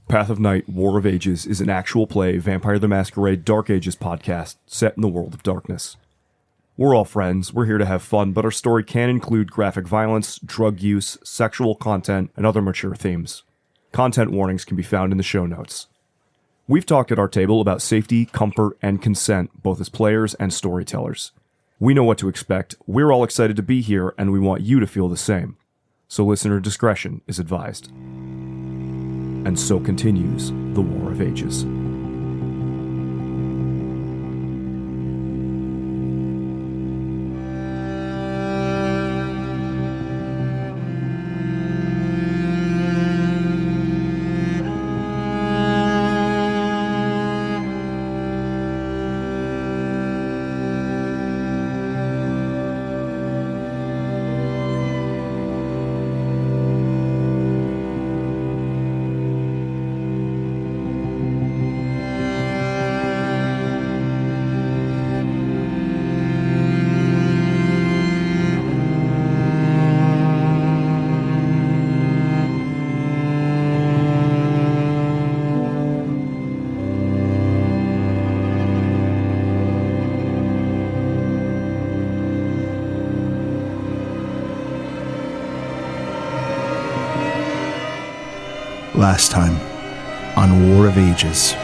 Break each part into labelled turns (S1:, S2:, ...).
S1: Path of Night, War of Ages is an actual play Vampire the Masquerade Dark Ages podcast set in the world of darkness. We're all friends, we're here to have fun, but our story can include graphic violence, drug use, sexual content, and other mature themes. Content warnings can be found in the show notes. We've talked at our table about safety, comfort, and consent, both as players and storytellers. We know what to expect, we're all excited to be here, and we want you to feel the same. So listener discretion is advised. And so continues the War of Ages.
S2: Last time on War of Ages.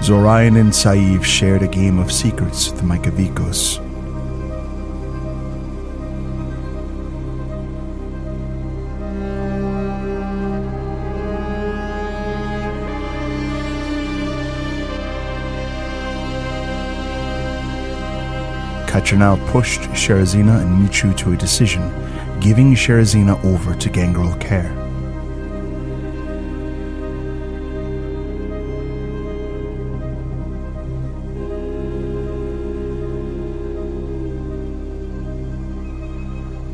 S2: Zorion and Saif shared a game of secrets with the Mykovikos. Catrinel pushed Sherazina and Michu to a decision, giving Sherazina over to gangrel care.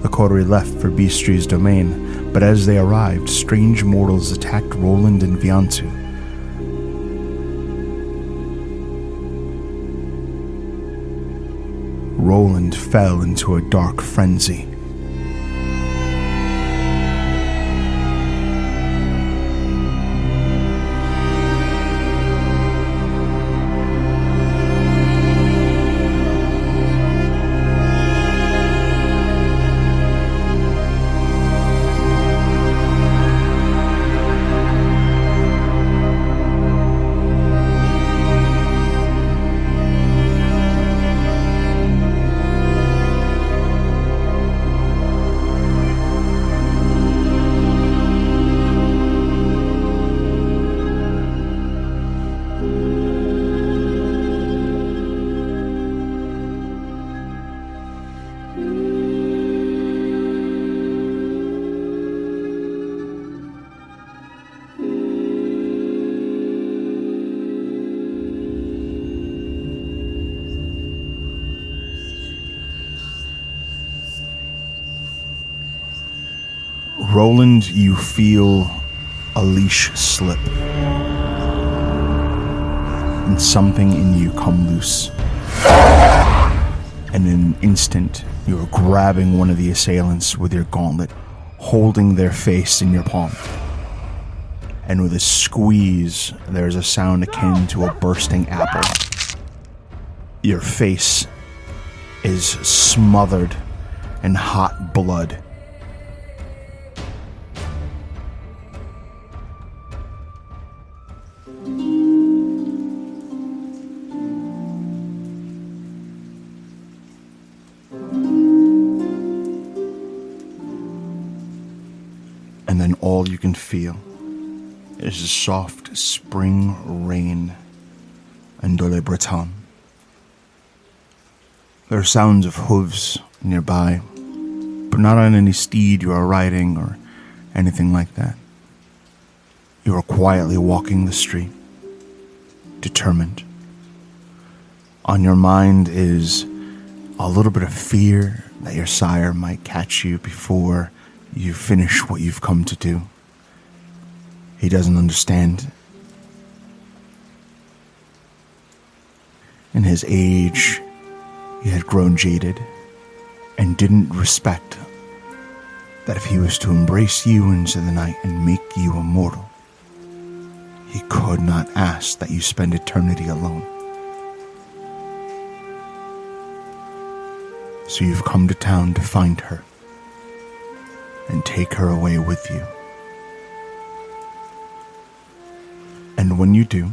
S2: The coterie left for Bistri's domain, but as they arrived, strange mortals attacked Roland and Vielantiu. Roland fell into a dark frenzy. Roland, you feel a leash slip, and something in you come loose. And in an instant, you're grabbing one of the assailants with your gauntlet, holding their face in your palm. And with a squeeze, there's a sound akin to a bursting apple. Your face is smothered in hot blood. And then all you can feel is the soft spring rain in Dole Breton. There are sounds of hooves nearby, but not on any steed you are riding or anything like that. You are quietly walking the street, determined. On your mind is a little bit of fear that your sire might catch you before you finish what you've come to do. He doesn't understand. In his age, he had grown jaded and didn't respect that if he was to embrace you into the night and make you immortal, he could not ask that you spend eternity alone. So you've come to town to find her and take her away with you. And when you do,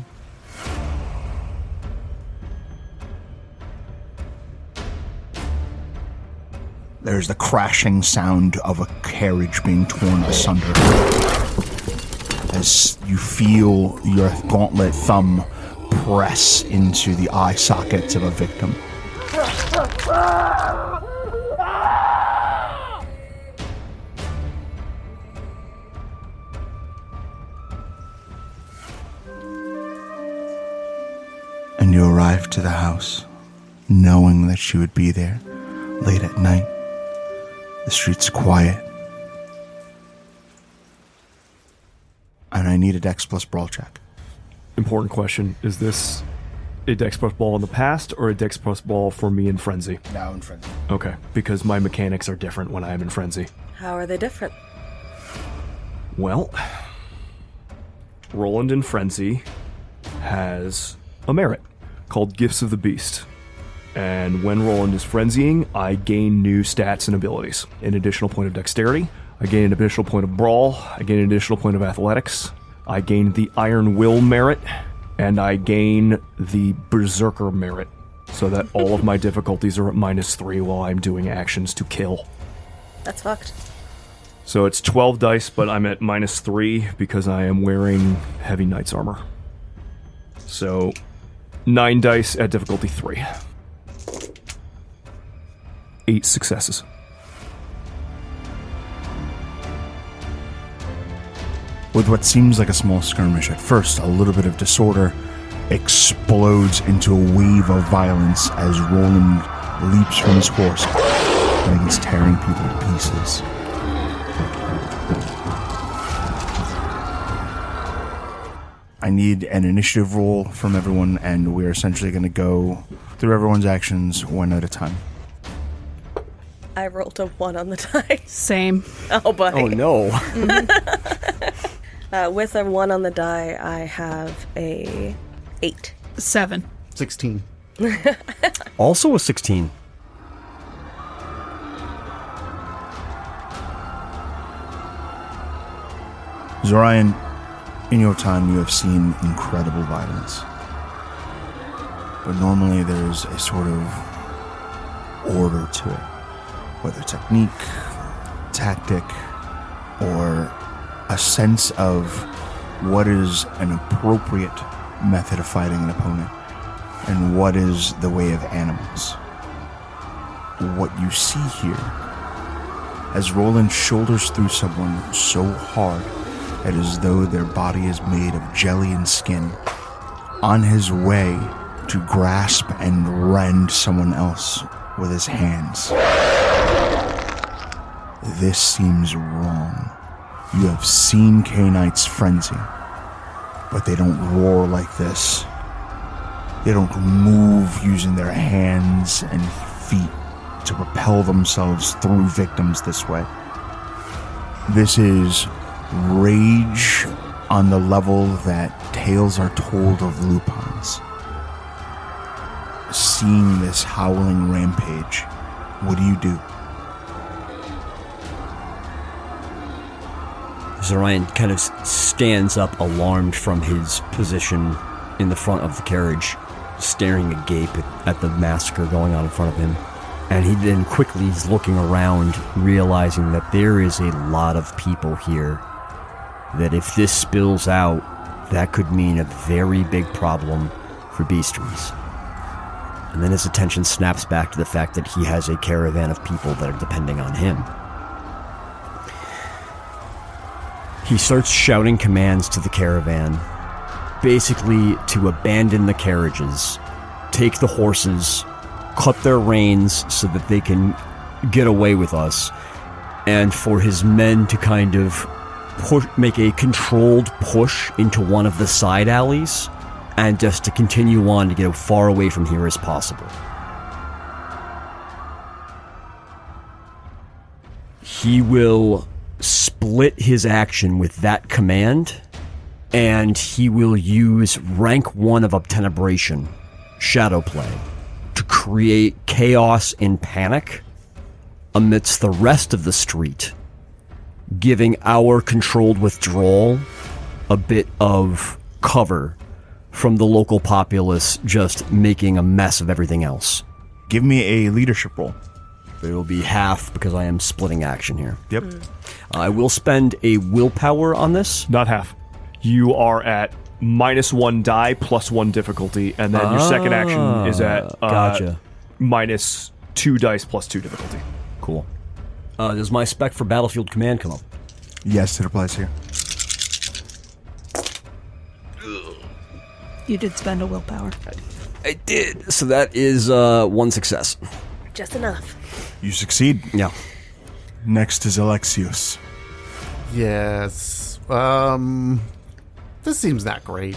S2: there's the crashing sound of a carriage being torn asunder as you feel your gauntlet thumb press into the eye sockets of a victim. And you arrive to the house, knowing that she would be there late at night. The street's quiet. And I need a Dex plus Brawl check.
S1: Important question. Is this a Dex plus Brawl in the past or a Dex plus Brawl for me in Frenzy?
S2: Now in Frenzy.
S1: Okay, because my mechanics are different when I am in Frenzy.
S3: How are they different?
S1: Well, Roland in Frenzy has a merit called Gifts of the Beast. And when Roland is frenzying, I gain new stats and abilities. An additional point of dexterity, I gain an additional point of brawl, I gain an additional point of athletics, I gain the Iron Will merit, and I gain the Berserker merit, so that all of my difficulties are at -3 while I'm doing actions to kill.
S3: That's fucked.
S1: So it's 12 dice, but I'm at -3 because I am wearing Heavy Knight's armor. So 9 dice at difficulty 3. 8 successes.
S2: With what seems like a small skirmish at first, a little bit of disorder explodes into a wave of violence as Roland leaps from his horse and begins tearing people to pieces. I need an initiative roll from everyone, and we're essentially going to go through everyone's actions one at a time.
S3: I rolled a 1 on the die.
S4: Same.
S3: Oh, buddy.
S5: Oh, no.
S3: With a 1 on the die, I have a 8.
S4: 7.
S5: 16. Also a 16.
S2: Zorion, in your time, you have seen incredible violence. But normally there's a sort of order to it. Whether technique, tactic, or a sense of what is an appropriate method of fighting an opponent and what is the way of animals. What you see here, as Roland shoulders through someone so hard, it is as though their body is made of jelly and skin, on his way to grasp and rend someone else with his hands. This seems wrong. You have seen K-Knights frenzy, but they don't roar like this. They don't move using their hands and feet to propel themselves through victims this way. This is rage on the level that tales are told of Lupin's. Seeing this howling rampage, what do?
S5: Zorion kind of stands up, alarmed from his position in the front of the carriage, staring agape at the massacre going on in front of him. And he then quickly is looking around, realizing that there is a lot of people here. That if this spills out, that could mean a very big problem for Bistrița. And then his attention snaps back to the fact that he has a caravan of people that are depending on him. He starts shouting commands to the caravan, basically to abandon the carriages, take the horses, cut their reins so that they can get away with us, and for his men to kind of make a controlled push into one of the side alleys and just to continue on to get as far away from here as possible. He will split his action with that command, and he will use rank 1 of Obtenebration, Shadow Play, to create chaos and panic amidst the rest of the street, giving our controlled withdrawal a bit of cover from the local populace just making a mess of everything else.
S2: Give me a leadership roll.
S5: It will be half because I am splitting action here.
S2: Yep.
S5: I will spend a willpower on this.
S1: Not half. You are at -1 die, +1 difficulty, and then your second action is at
S5: Gotcha.
S1: -2 dice, +2 difficulty.
S5: Cool. Does my spec for Battlefield Command come up?
S2: Yes, it applies here.
S4: You did spend a willpower.
S5: I did. So that is 1 success.
S3: Just enough.
S2: You succeed.
S5: Yeah.
S2: Next is Alexios.
S6: Yes. This seems not great.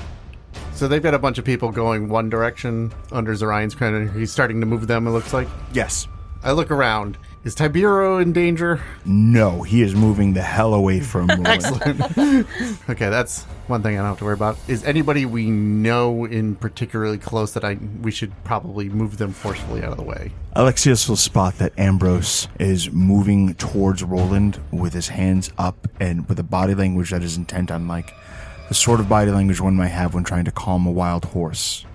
S6: So they've got a bunch of people going one direction under Zorion's command. He's starting to move them, it looks like.
S2: Yes.
S6: I look around. Is Tibero in danger?
S2: No, he is moving the hell away from Roland.
S6: Excellent. Okay, that's one thing I don't have to worry about. Is anybody we know in particularly close that we should probably move them forcefully out of the way?
S2: Alexios will spot that Ambrose is moving towards Roland with his hands up and with a body language that is intent on like the sort of body language one might have when trying to calm a wild horse.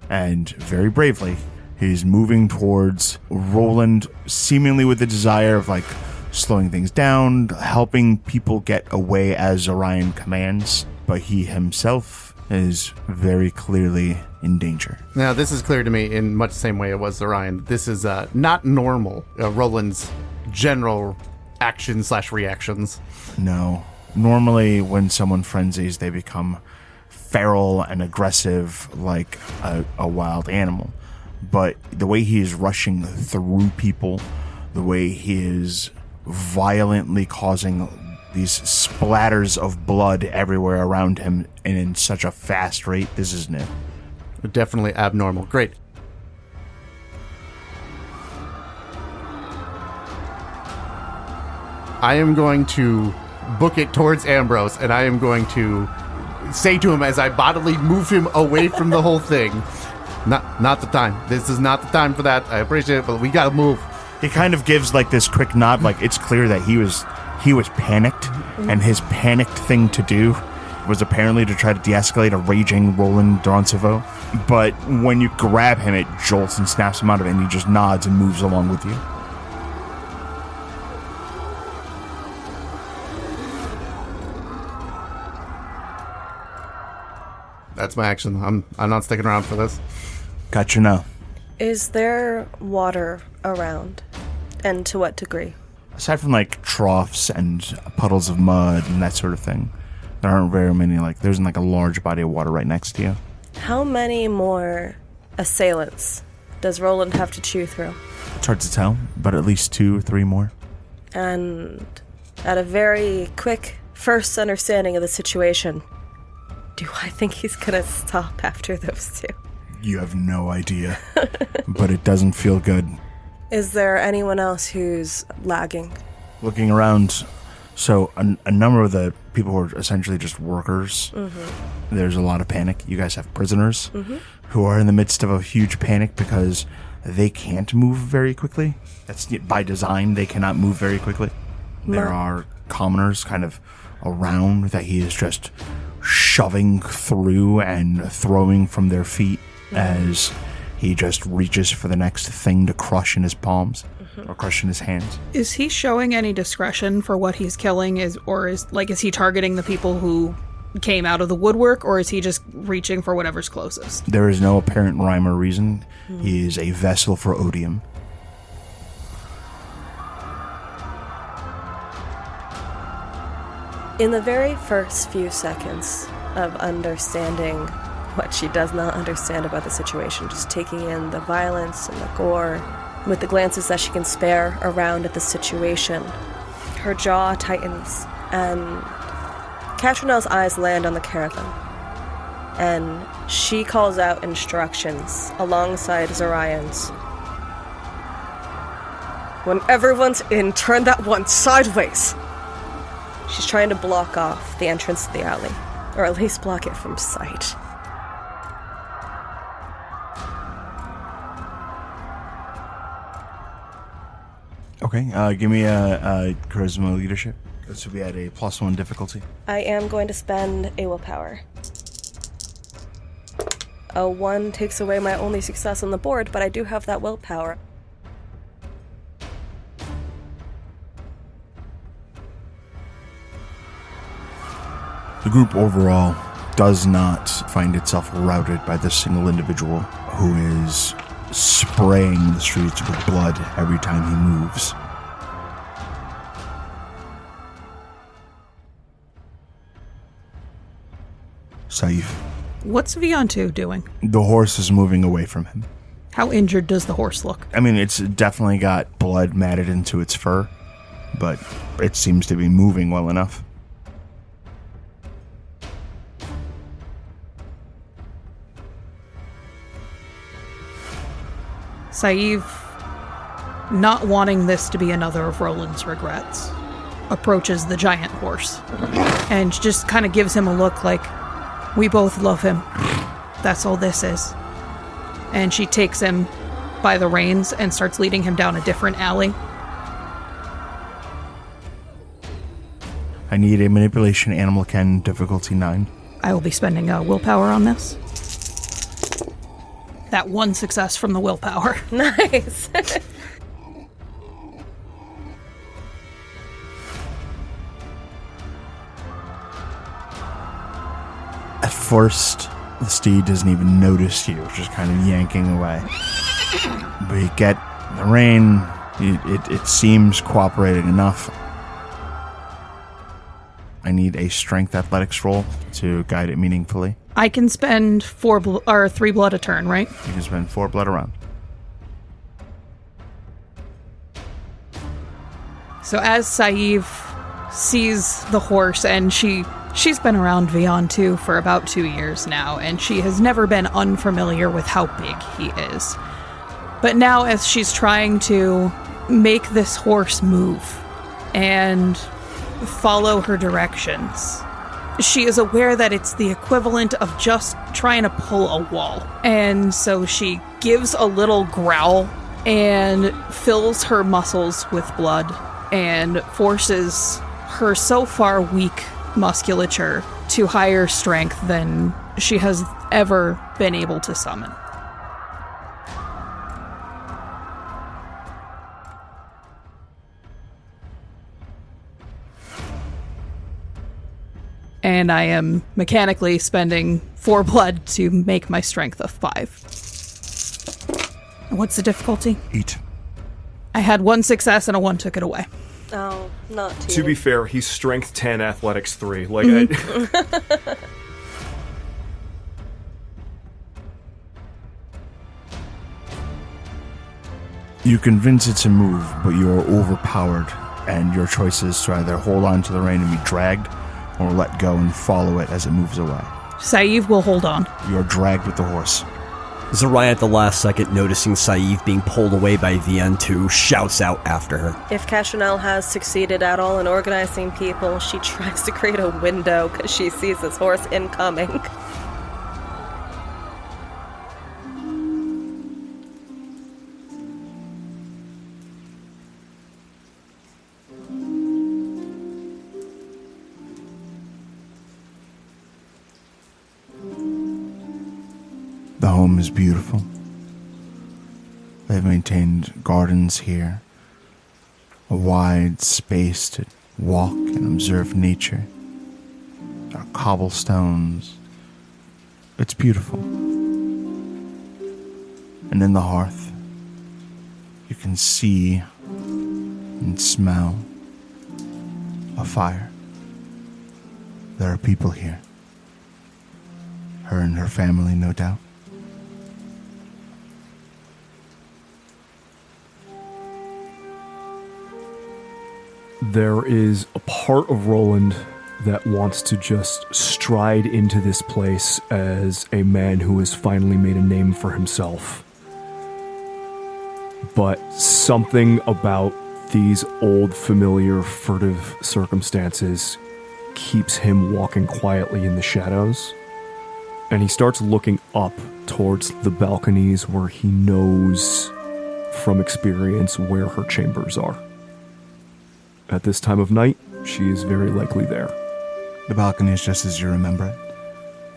S2: And very bravely, he's moving towards Roland, seemingly with the desire of like slowing things down, helping people get away as Zorion commands, but he himself is very clearly in danger.
S6: Now, this is clear to me in much the same way it was Zorion. This is not normal, Roland's general actions/reactions.
S2: No. Normally, when someone frenzies, they become feral and aggressive like a wild animal. But the way he is rushing through people, the way he is violently causing these splatters of blood everywhere around him and in such a fast rate, this is new.
S6: Definitely abnormal. Great. I am going to book it towards Ambrose, and I am going to say to him as I bodily move him away from the whole thing, not the time. This is not the time for that. I appreciate it, but we gotta move.
S2: He kind of gives like this quick nod, like it's clear that he was panicked, and his panicked thing to do was apparently to try to de-escalate a raging Roland Roncevaux. But when you grab him, it jolts and snaps him out of it, and he just nods and moves along with you.
S6: That's my action. I'm not sticking around for this.
S2: Gotcha now.
S3: Is there water around? And to what degree?
S2: Aside from like troughs and puddles of mud and that sort of thing, there aren't very many, like there isn't like a large body of water right next to you.
S3: How many more assailants does Roland have to chew through?
S2: It's hard to tell, but at least 2 or 3 more.
S3: And at a very quick first understanding of the situation, do I think he's gonna stop after those 2?
S2: You have no idea, but it doesn't feel good.
S3: Is there anyone else who's lagging?
S2: Looking around, so a number of the people who are essentially just workers, there's a lot of panic. You guys have prisoners who are in the midst of a huge panic because they can't move very quickly. That's by design. They cannot move very quickly. There are commoners kind of around that he is just shoving through and throwing from their feet as he just reaches for the next thing to crush in his palms or crush in his hands.
S4: Is he showing any discretion for what he's killing? Is he targeting the people who came out of the woodwork, or is he just reaching for whatever's closest?
S2: There is no apparent rhyme or reason. He is a vessel for odium.
S3: In the very first few seconds of understanding what she does not understand about the situation, just taking in the violence and the gore, with the glances that she can spare around at the situation, her jaw tightens, and Catrinel's eyes land on the caravan. and she calls out instructions alongside Zorion's. When everyone's in, turn that one sideways. She's trying to block off the entrance to the alley, or at least block it from sight.
S2: Okay, give me a charisma leadership. This will be at a +1 difficulty.
S3: I am going to spend a willpower. A 1 takes away my only success on the board, but I do have that willpower.
S2: The group overall does not find itself routed by this single individual who is spraying the streets with blood every time he moves. Saif.
S4: What's Vielantiu doing?
S2: The horse is moving away from him.
S4: How injured does the horse look?
S2: I mean, it's definitely got blood matted into its fur, but it seems to be moving well enough.
S4: Saif, not wanting this to be another of Roland's regrets, approaches the giant horse and just kind of gives him a look like, we both love him. That's all this is. And she takes him by the reins and starts leading him down a different alley.
S2: I need a manipulation animal ken difficulty 9.
S4: I will be spending willpower on this. That 1 success from the willpower.
S3: Nice.
S2: At first, the steed doesn't even notice you, just kind of yanking away. But you get the rein, it seems cooperating enough. I need a strength athletics roll to guide it meaningfully.
S4: I can spend 3 blood a turn, right?
S2: You can spend 4 blood around.
S4: So as Saif sees the horse, and she's been around Vielantiu for about 2 years now, and she has never been unfamiliar with how big he is. But now as she's trying to make this horse move and follow her directions, she is aware that it's the equivalent of just trying to pull a wall. And so she gives a little growl and fills her muscles with blood and forces her so far weak musculature to higher strength than she has ever been able to summon. And I am mechanically spending 4 blood to make my strength of 5. What's the difficulty?
S2: 8.
S4: I had 1 success and a 1 took it away.
S3: Oh, not too.
S1: To be fair, he's strength 10, athletics 3. Like,
S2: You convince it to move, but you are overpowered, and your choice is to either hold on to the rein and be dragged, or let go and follow it as it moves away.
S4: Saif will hold on.
S2: You are dragged with the horse.
S5: Zorion at the last second, noticing Saif being pulled away by Vielantiu, shouts out after her.
S3: If Catrinel has succeeded at all in organizing people, she tries to create a window because she sees this horse incoming.
S2: The home is beautiful. They've maintained gardens here, a wide space to walk and observe nature. There are cobblestones. It's beautiful. And in the hearth, you can see and smell a fire. There are people here. Her and her family, no doubt.
S1: there is a part of Roland that wants to just stride into this place as a man who has finally made a name for himself. But something about these old, familiar, furtive circumstances keeps him walking quietly in the shadows. And he starts looking up towards the balconies where he knows from experience where her chambers are. At this time of night, she is very likely there.
S2: The balcony is just as you remember it,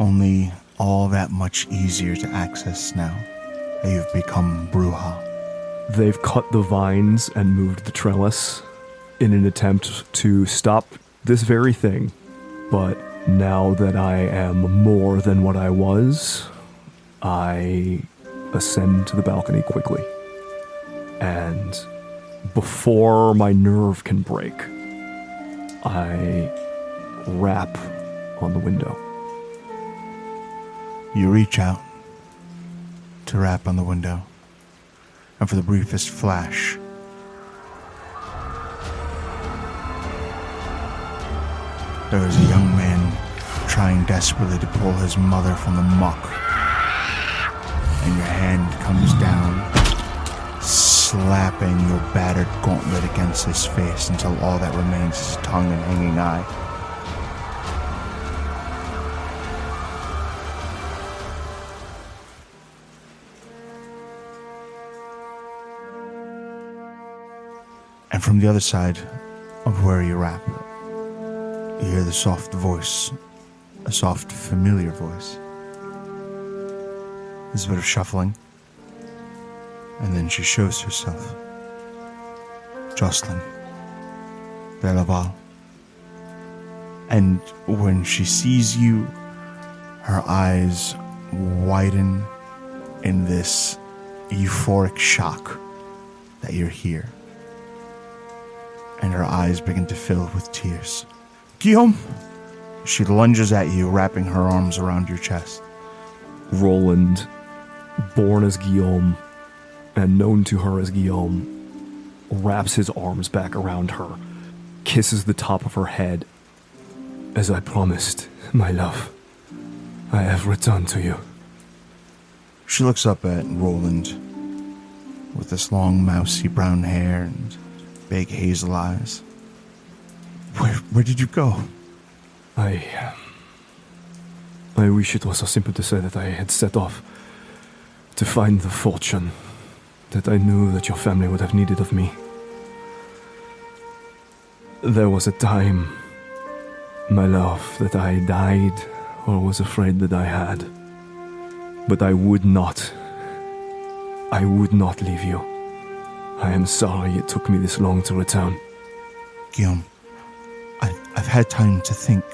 S2: only all that much easier to access now that you've become Bruja.
S1: They've cut the vines and moved the trellis in an attempt to stop this very thing. But now that I am more than what I was, I ascend to the balcony quickly. And before my nerve can break, I rap on the window.
S2: You reach out to rap on the window, and for the briefest flash, there is a young man trying desperately to pull his mother from the muck, and your hand comes down, slapping your battered gauntlet against his face until all that remains is his tongue and hanging eye. And from the other side of where you rap, you hear the soft voice, a soft, familiar voice. There's a bit of shuffling, and then she shows herself. Jocelyn Belaval. And when she sees you, her eyes widen in this euphoric shock that you're here. And her eyes begin to fill with tears. Guillaume! She lunges at you, wrapping her arms around your chest.
S1: Roland, born as Guillaume and known to her as Guillaume, wraps his arms back around her, kisses the top of her head. As I promised, my love, I have returned to you.
S2: She looks up at Roland with this long, mousy brown hair and big hazel eyes. Where did you go?
S1: I wish it was so simple to say that I had set off to find the fortune that I knew that your family would have needed of me. There was a time, my love, that I died or was afraid that I had. But I would not leave you. I am sorry it took me this long to return.
S2: Guillaume, I've had time to think.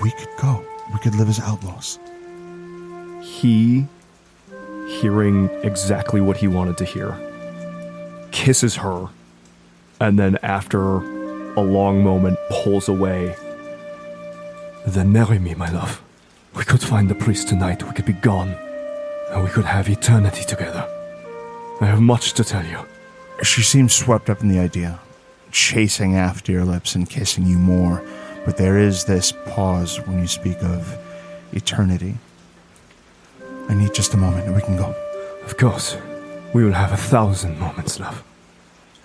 S2: We could go. We could live as outlaws.
S1: He, hearing exactly what he wanted to hear, kisses her, and then after a long moment pulls away. Then marry me, my love. We could find the priest tonight, we could be gone, and we could have eternity together. I have much to tell you.
S2: She seems swept up in the idea, chasing after your lips and kissing you more, but there is this pause when you speak of eternity. I need just a moment and we can go.
S1: Of course. We will have 1,000 moments, love.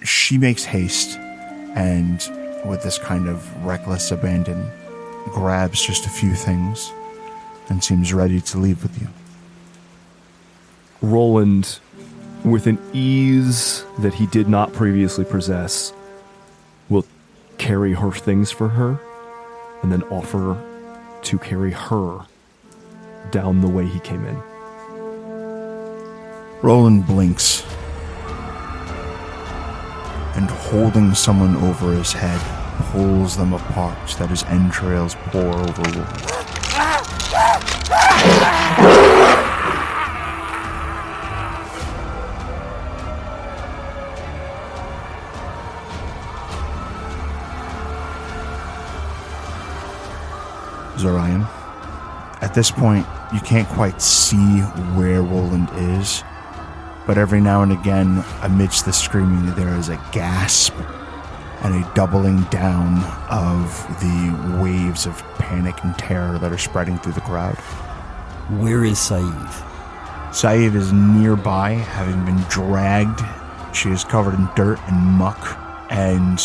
S2: She makes haste and, with this kind of reckless abandon, grabs just a few things and seems ready to leave with you.
S1: Roland, with an ease that he did not previously possess, will carry her things for her and then offer to carry her down the way he came in.
S2: Roland blinks and, holding someone over his head, pulls them apart so that his entrails pour over Roland. Zorion, at this point, you can't quite see where Roland is, but every now and again, amidst the screaming, there is a gasp and a doubling down of the waves of panic and terror that are spreading through the crowd.
S5: Where is Saeed?
S2: Saeed is nearby, having been dragged. She is covered in dirt and muck, and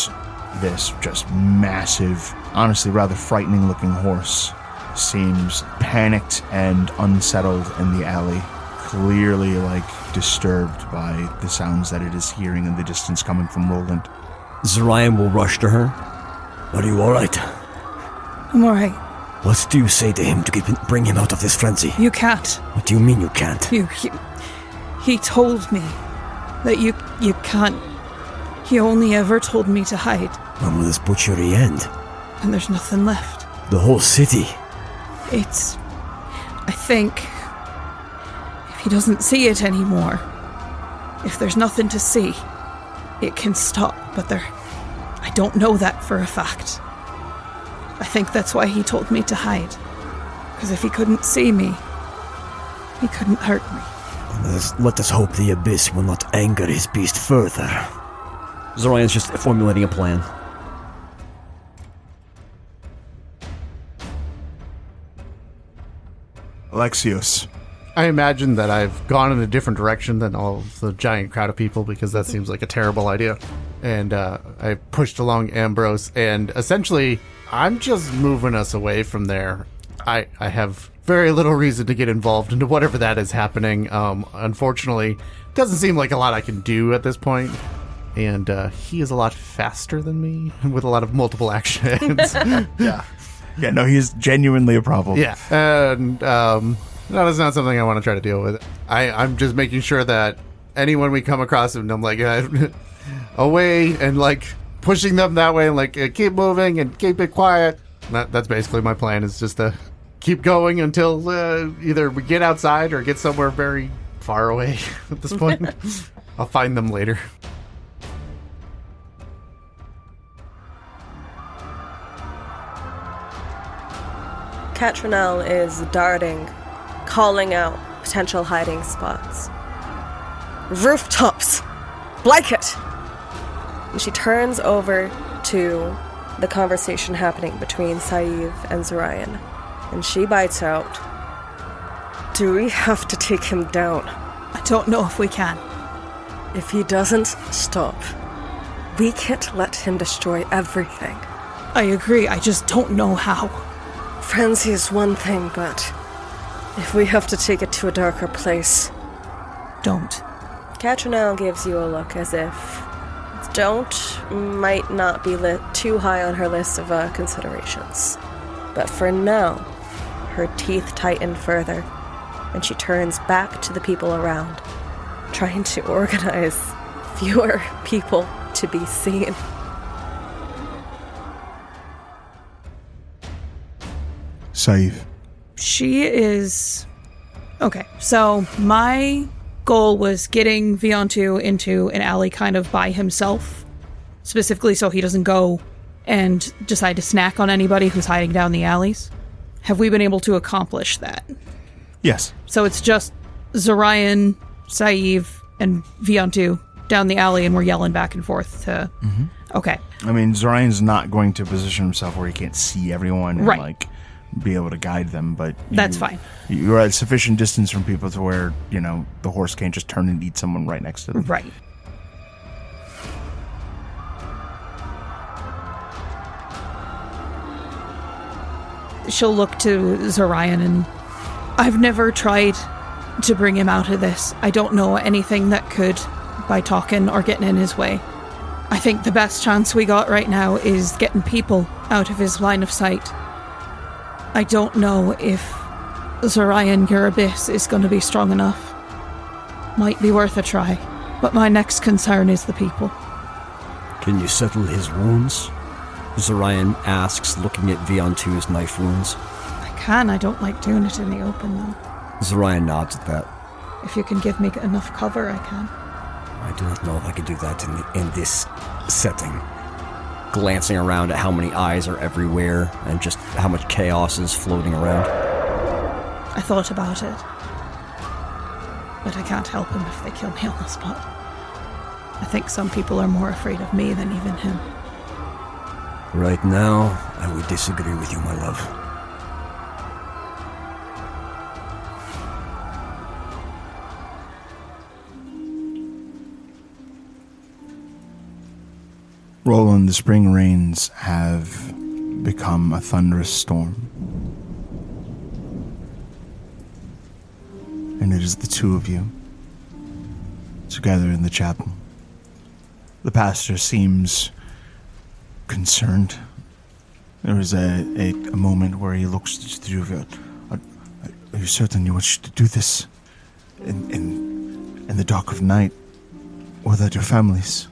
S2: this just massive, honestly rather frightening looking horse seems panicked and unsettled in the alley, clearly disturbed by the sounds that it is hearing in the distance coming from Roland.
S5: Zorion will rush to her. Are you alright?
S4: I'm alright.
S5: What do you say to him to bring him out of this frenzy?
S4: You can't.
S5: What do you mean you can't?
S4: He told me that you can't. He only ever told me to hide.
S5: When will this butchery end?
S4: And there's nothing left.
S5: The whole city?
S4: I think, if he doesn't see it anymore, if there's nothing to see, it can stop, but I don't know that for a fact. I think that's why he told me to hide. Because if he couldn't see me, he couldn't hurt me.
S5: Let us hope the abyss will not anger his beast further. Zorion's just formulating a plan.
S2: Alexios.
S6: I imagine that I've gone in a different direction than all of the giant crowd of people because that seems like a terrible idea. And I pushed along Ambrose, and essentially, I'm just moving us away from there. I have very little reason to get involved into whatever that is happening. Unfortunately, doesn't seem like a lot I can do at this point. And he is a lot faster than me with a lot of multiple actions.
S2: Yeah, no, he's genuinely a problem.
S6: Yeah, and that is not something I want to try to deal with. I'm just making sure that anyone we come across, and I'm like, away, and pushing them that way, and keep moving and keep it quiet. That's basically my plan, is just to keep going until either we get outside or get somewhere very far away at this point. I'll find them later.
S3: Catrinel is darting, calling out potential hiding spots. Rooftops! Blanket! And she turns over to the conversation happening between Saeed and Zorion, and she bites out, "Do we have to take him down?
S4: I don't know if we can.
S3: If he doesn't stop, we can't let him destroy everything.
S4: I agree, I just don't know how.
S3: Frenzy is one thing, but if we have to take it to a darker place..."
S4: Don't.
S3: Catrinel gives you a look as if don't might not be lit too high on her list of considerations. But for now, her teeth tighten further, and she turns back to the people around, trying to organize fewer people to be seen.
S2: Saif.
S4: She is... Okay, so my goal was getting Vielantiu into an alley kind of by himself, specifically so he doesn't go and decide to snack on anybody who's hiding down the alleys. Have we been able to accomplish that?
S2: Yes.
S4: So it's just Zorion, Saeed, and Vielantiu down the alley, and we're yelling back and forth to... Mm-hmm. Okay.
S2: I mean, Zorion's not going to position himself where he can't see everyone and,
S4: right.
S2: Be able to guide them, but...
S4: That's fine.
S2: You're at sufficient distance from people to where, the horse can't just turn and eat someone right next to them.
S4: Right. She'll look to Zorion and... I've never tried to bring him out of this. I don't know anything that could, by talking or getting in his way. I think the best chance we got right now is getting people out of his line of sight. I don't know if Zorion, your abyss, is going to be strong enough. Might be worth a try, but my next concern is the people.
S5: Can you settle his wounds? Zorion asks, looking at Vielantiu's knife wounds.
S4: I can. I don't like doing it in the open, though.
S5: Zorion nods at that.
S4: If you can give me enough cover, I can.
S5: I do not know if I could do that in this setting. Glancing around at how many eyes are everywhere and just how much chaos is floating around.
S4: I thought about it. But I can't help him if they kill me on the spot. I think some people are more afraid of me than even him.
S5: Right now, I would disagree with you, my love.
S2: Roland, the spring rains have become a thunderous storm. And it is the two of you, together in the chapel. The pastor seems concerned. There is a moment where he looks to the two of you. Are you certain you wish to do this in the dark of night without your families?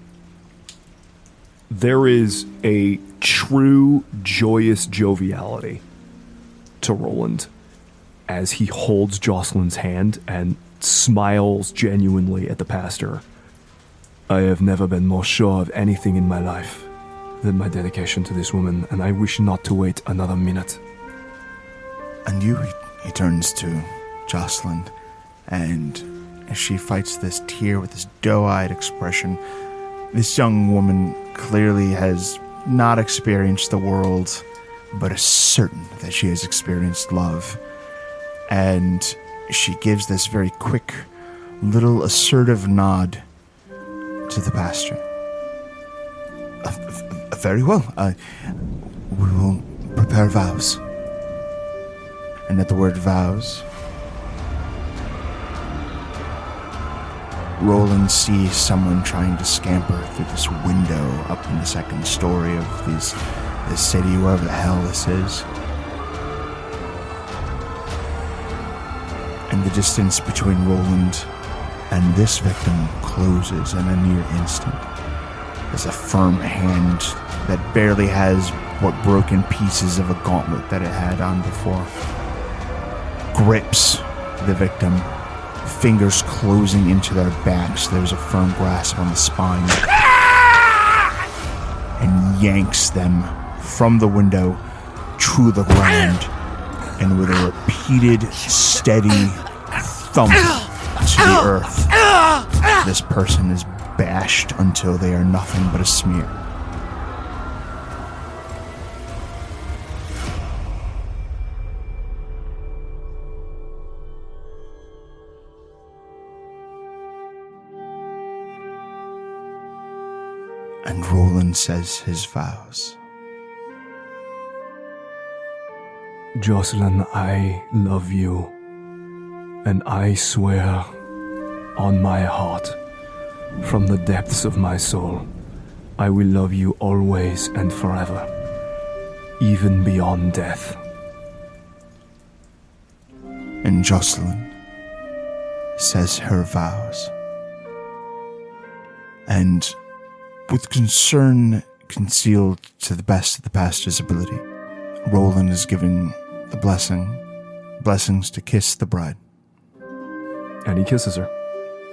S1: There is a true joyous joviality to Roland as he holds Jocelyn's hand and smiles genuinely at the pastor. I have never been more sure of anything in my life than my dedication to this woman, and I wish not to wait another minute.
S2: And you, he turns to Jocelyn, and as she fights this tear with this doe-eyed expression, this young woman clearly has not experienced the world, but is certain that she has experienced love. And she gives this very quick, little assertive nod to the pastor. Very well. We will prepare vows. And at the word vows, Roland sees someone trying to scamper through this window up in the second story of this city, wherever the hell this is. And the distance between Roland and this victim closes in a near instant, as a firm hand that barely has what broken pieces of a gauntlet that it had on before grips the victim, fingers closing into their backs. There's a firm grasp on the spine, and yanks them from the window to the ground, and with a repeated, steady thump to the earth, this person is bashed until they are nothing but a smear. And Roland says his vows.
S1: Jocelyn, I love you, and I swear on my heart, from the depths of my soul, I will love you always and forever, even beyond death.
S2: And Jocelyn says her vows. And with concern concealed to the best of the pastor's ability, Roland is giving the blessings to kiss the bride.
S1: And he kisses her.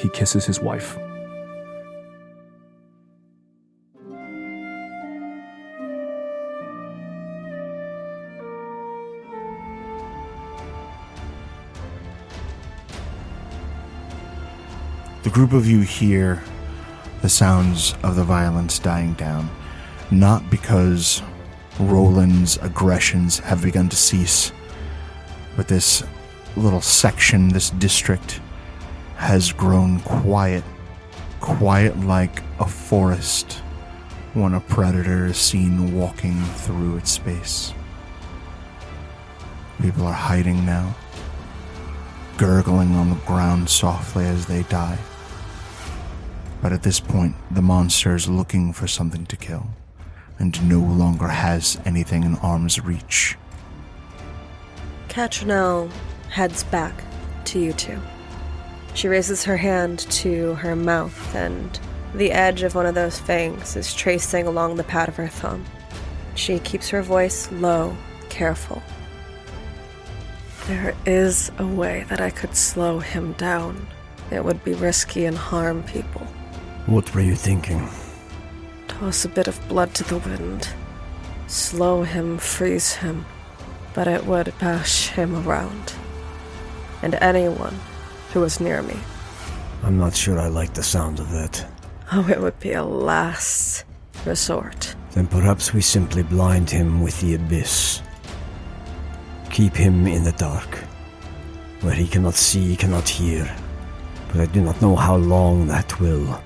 S1: He kisses his wife.
S2: The group of you hear the sounds of the violence dying down, not because Roland's aggressions have begun to cease, but this little section, this district, has grown quiet like a forest when a predator is seen walking through its space. People are hiding now, gurgling on the ground softly as they die. But at this point, the monster is looking for something to kill, and no longer has anything in arm's reach.
S3: Catrinel heads back to you two. She raises her hand to her mouth, and the edge of one of those fangs is tracing along the pad of her thumb. She keeps her voice low, careful. There is a way that I could slow him down. It would be risky and harm people.
S5: What were you thinking?
S3: Toss a bit of blood to the wind. Slow him, freeze him. But it would bash him around. And anyone who was near me.
S5: I'm not sure I like the sound of that.
S3: Oh, it would be a last resort.
S5: Then perhaps we simply blind him with the abyss. Keep him in the dark, where he cannot see, cannot hear. But I do not know how long that will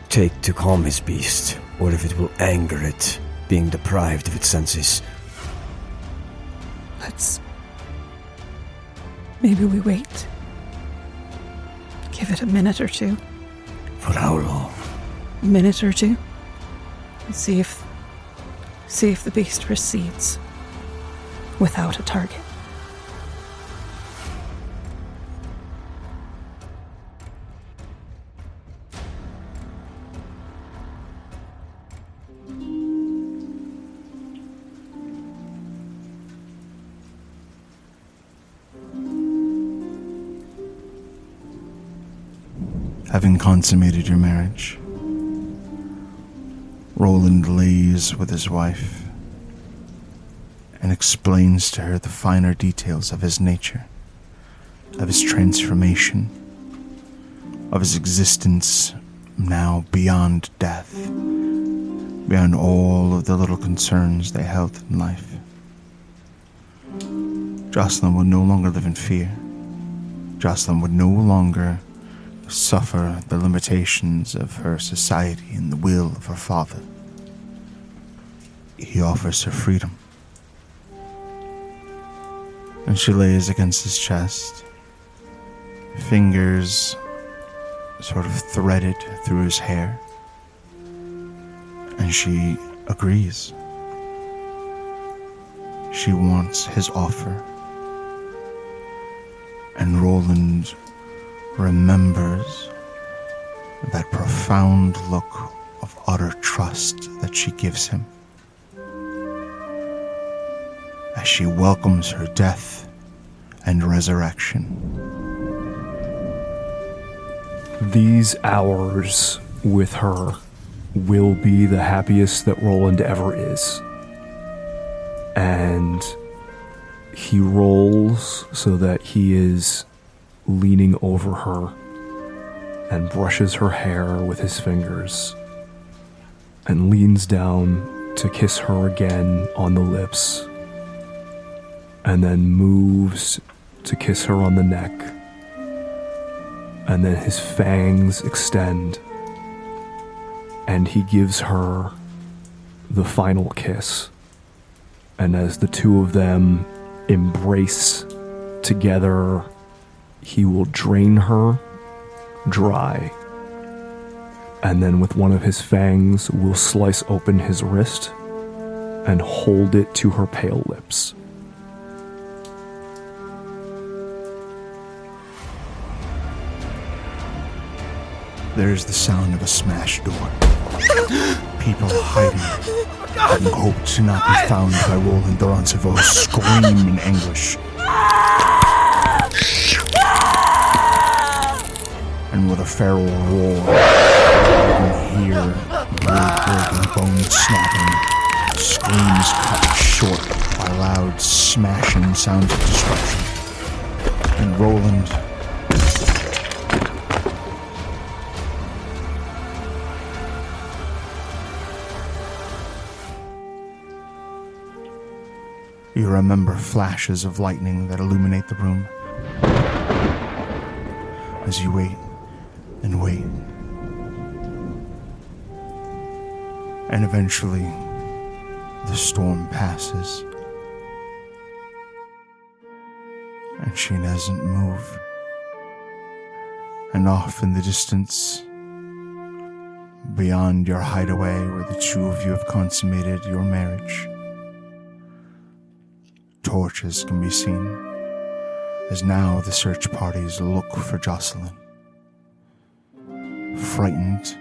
S5: take to calm his beast, or if it will anger it, being deprived of its senses.
S4: Maybe we wait. Give it a minute or two.
S5: For how long?
S4: A minute or two. And see if the beast recedes without a target.
S2: Having consummated your marriage, Roland lays with his wife and explains to her the finer details of his nature, of his transformation, of his existence now beyond death, beyond all of the little concerns they held in life. Jocelyn would no longer live in fear. Jocelyn would no longer suffer the limitations of her society and the will of her father. He offers her freedom. And she lays against his chest, fingers sort of threaded through his hair. And she agrees. She wants his offer. And Roland remembers that profound look of utter trust that she gives him as she welcomes her death and resurrection.
S1: These hours with her will be the happiest that Roland ever is. And he rolls so that he is leaning over her and brushes her hair with his fingers and leans down to kiss her again on the lips and then moves to kiss her on the neck, and then his fangs extend and he gives her the final kiss. And as the two of them embrace together, he will drain her dry, and then with one of his fangs will slice open his wrist and hold it to her pale lips.
S2: There's the sound of a smashed door. People hiding, having hoped to not be found by Roland the Roncevaux, scream in anguish. And with a feral roar, you can hear wood-breaking, bones snapping, screams cut short by loud smashing sounds of destruction. And Roland, you remember flashes of lightning that illuminate the room as you wait and wait. And eventually, the storm passes. And she doesn't move. And off in the distance, beyond your hideaway where the two of you have consummated your marriage, torches can be seen, as now the search parties look for Jocelyn, frightened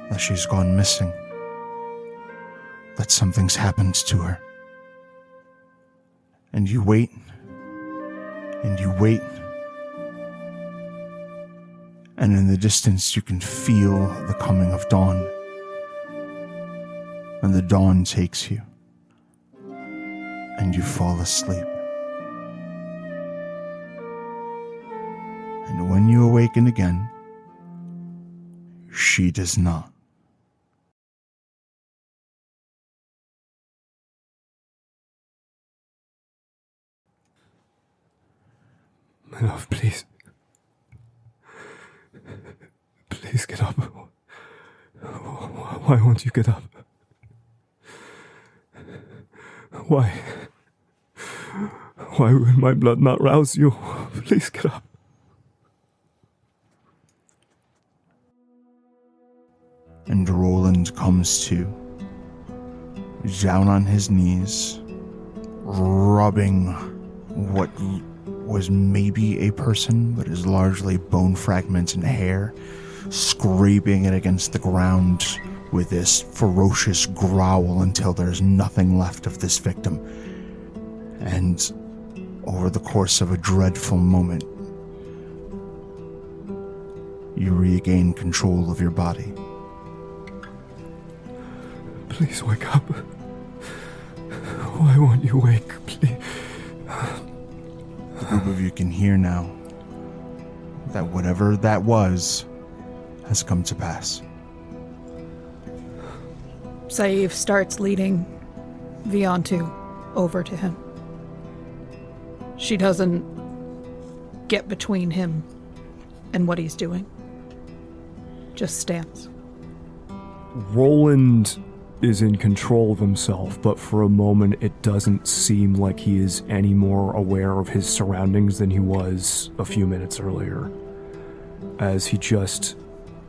S2: that she's gone missing, that something's happened to her. And you wait, and you wait, and in the distance you can feel the coming of dawn, and the dawn takes you, and you fall asleep. And when you awaken again, she does not.
S1: My love, please. Please get up. Why won't you get up? Why? Why will my blood not rouse you? Please get up.
S2: And Roland comes to, down on his knees, rubbing what was maybe a person, but is largely bone fragments and hair, scraping it against the ground with this ferocious growl until there's nothing left of this victim. And over the course of a dreadful moment, you regain control of your body.
S1: Please wake up. Why won't you wake, please?
S2: The group of you can hear now that whatever that was has come to pass.
S4: Saif starts leading Vielantiu over to him. She doesn't get between him and what he's doing. Just stands.
S1: Roland is in control of himself, but for a moment it doesn't seem like he is any more aware of his surroundings than he was a few minutes earlier, as he just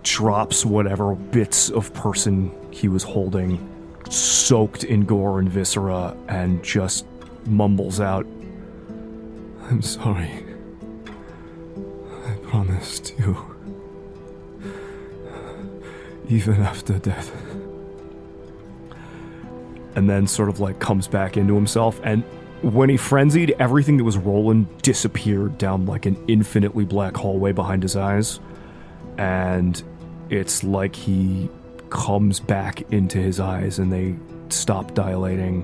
S1: drops whatever bits of person he was holding, soaked in gore and viscera, and just mumbles out, "I'm sorry. I promised you. Even after death." And then sort of like comes back into himself, and when he frenzied, everything that was Roland disappeared down like an infinitely black hallway behind his eyes, and it's like he comes back into his eyes and they stop dilating.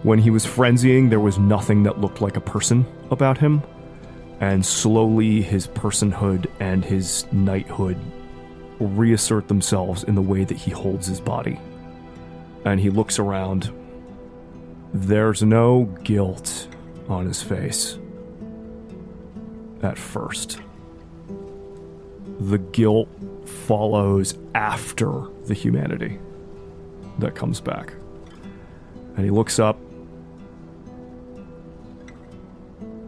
S1: When he was frenzying, there was nothing that looked like a person about him, and slowly his personhood and his knighthood reassert themselves in the way that he holds his body. And he looks around. There's no guilt on his face. At first. The guilt follows after the humanity that comes back. And he looks up.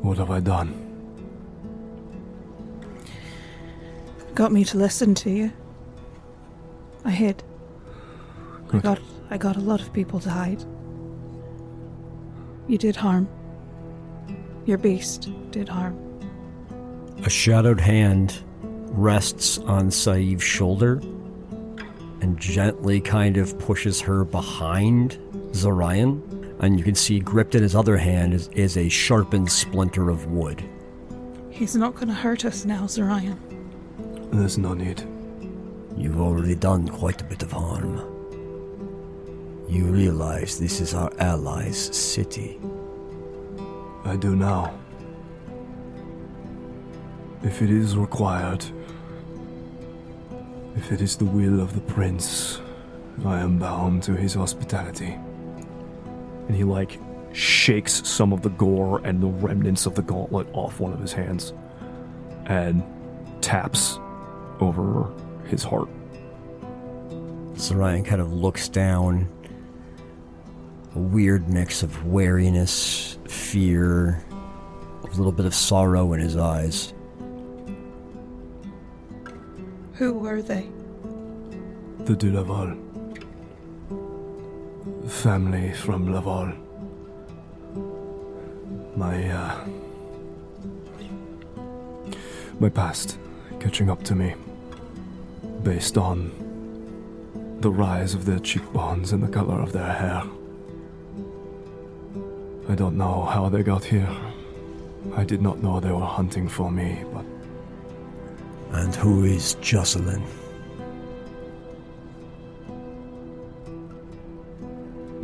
S1: What have I done?
S4: Got me to listen to you. I hid.
S1: Good.
S4: I got a lot of people to hide. You did harm. Your beast did harm.
S5: A shadowed hand rests on Saiv's shoulder and gently kind of pushes her behind Zorion, and you can see gripped in his other hand is a sharpened splinter of wood.
S4: He's not going to hurt us now, Zorion.
S1: There's no need.
S5: You've already done quite a bit of harm. You realize this is our allies' city.
S1: I do now. If it is required, if it is the will of the prince, I am bound to his hospitality. And he, like, shakes some of the gore and the remnants of the gauntlet off one of his hands and taps over his heart.
S5: Zorion kind of looks down. A weird mix of wariness, fear, a little bit of sorrow in his eyes.
S4: Who were they?
S1: The de Laval. Family from Laval. My past catching up to me, based on the rise of their cheekbones and the color of their hair. I don't know how they got here. I did not know they were hunting for me, but...
S5: And who is Jocelyn?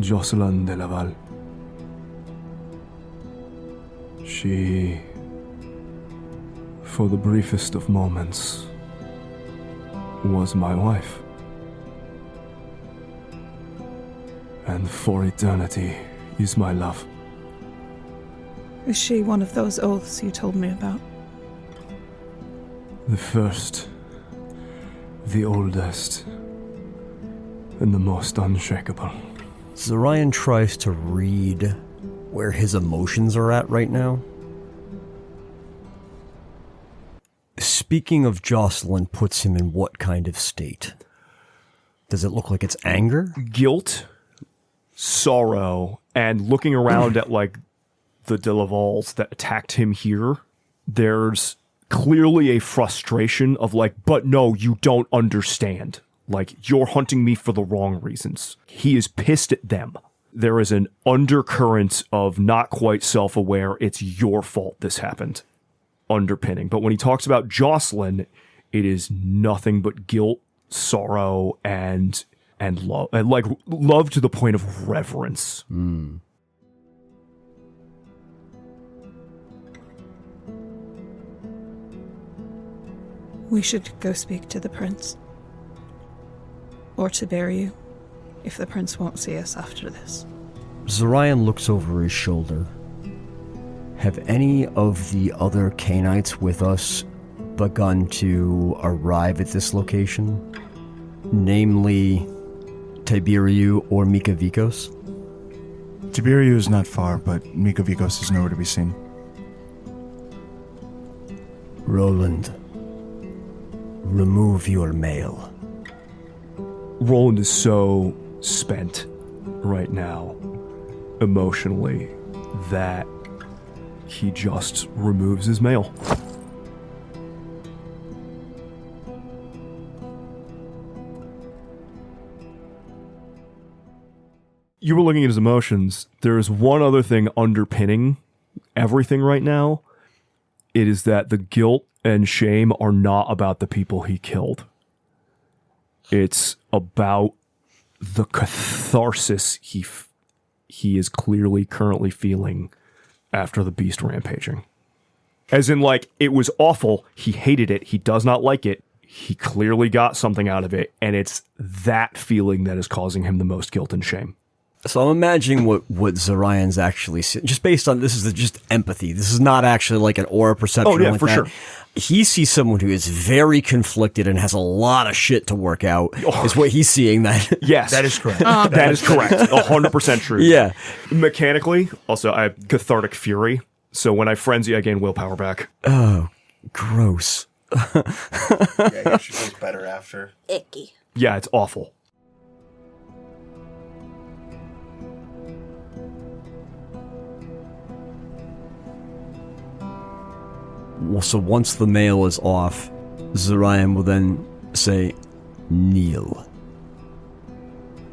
S1: Jocelyn de Laval. She, for the briefest of moments, was my wife. And for eternity is my love.
S4: Is she one of those oaths you told me about?
S1: The first, the oldest, and the most unshakable.
S5: Zorion tries to read where his emotions are at right now. Speaking of Jocelyn puts him in what kind of state? Does it look like it's anger?
S1: Guilt, sorrow, and looking around at, like, the Delavals that attacked him here, there's clearly a frustration of, like, but no, you don't understand. Like, you're hunting me for the wrong reasons. He is pissed at them. There is an undercurrent of not quite self-aware, it's your fault this happened, underpinning. But when he talks about Jocelyn, it is nothing but guilt, sorrow, and love. And, like, love to the point of reverence.
S4: We should go speak to the prince. Or to bury you, if the prince won't see us after this.
S5: Zorion looks over his shoulder. Have any of the other Canaanites with us begun to arrive at this location? Namely, Tiberiu or Mikavikos?
S2: Tiberiu is not far, but Mikavikos is nowhere to be seen.
S5: Roland, remove your mail.
S1: Roland is so spent right now, emotionally, that he just removes his mail. You were looking at his emotions. There's one other thing underpinning everything right now. It is that the guilt and shame are not about the people he killed. It's about the catharsis he is clearly currently feeling after the beast rampaging. As in, like, it was awful. He hated it. He does not like it. He clearly got something out of it. And it's that feeling that is causing him the most guilt and shame.
S5: So I'm imagining what Zorion's actually seeing. Just based on, this is just empathy. This is not actually like an aura perception.
S1: Oh, yeah,
S5: like
S1: for
S5: that.
S1: sure.
S5: He sees someone who is very conflicted and has a lot of shit to work out, is what he's seeing. That
S1: Yes.
S2: That is correct.
S1: That is correct. 100% true.
S5: Yeah.
S1: Mechanically, also, I have cathartic fury. So when I frenzy, I gain willpower back.
S5: Oh, gross.
S2: Yeah, I guess she feels better after.
S3: Icky.
S1: Yeah, it's awful.
S5: Well, so once the mail is off, Zorion will then say, kneel.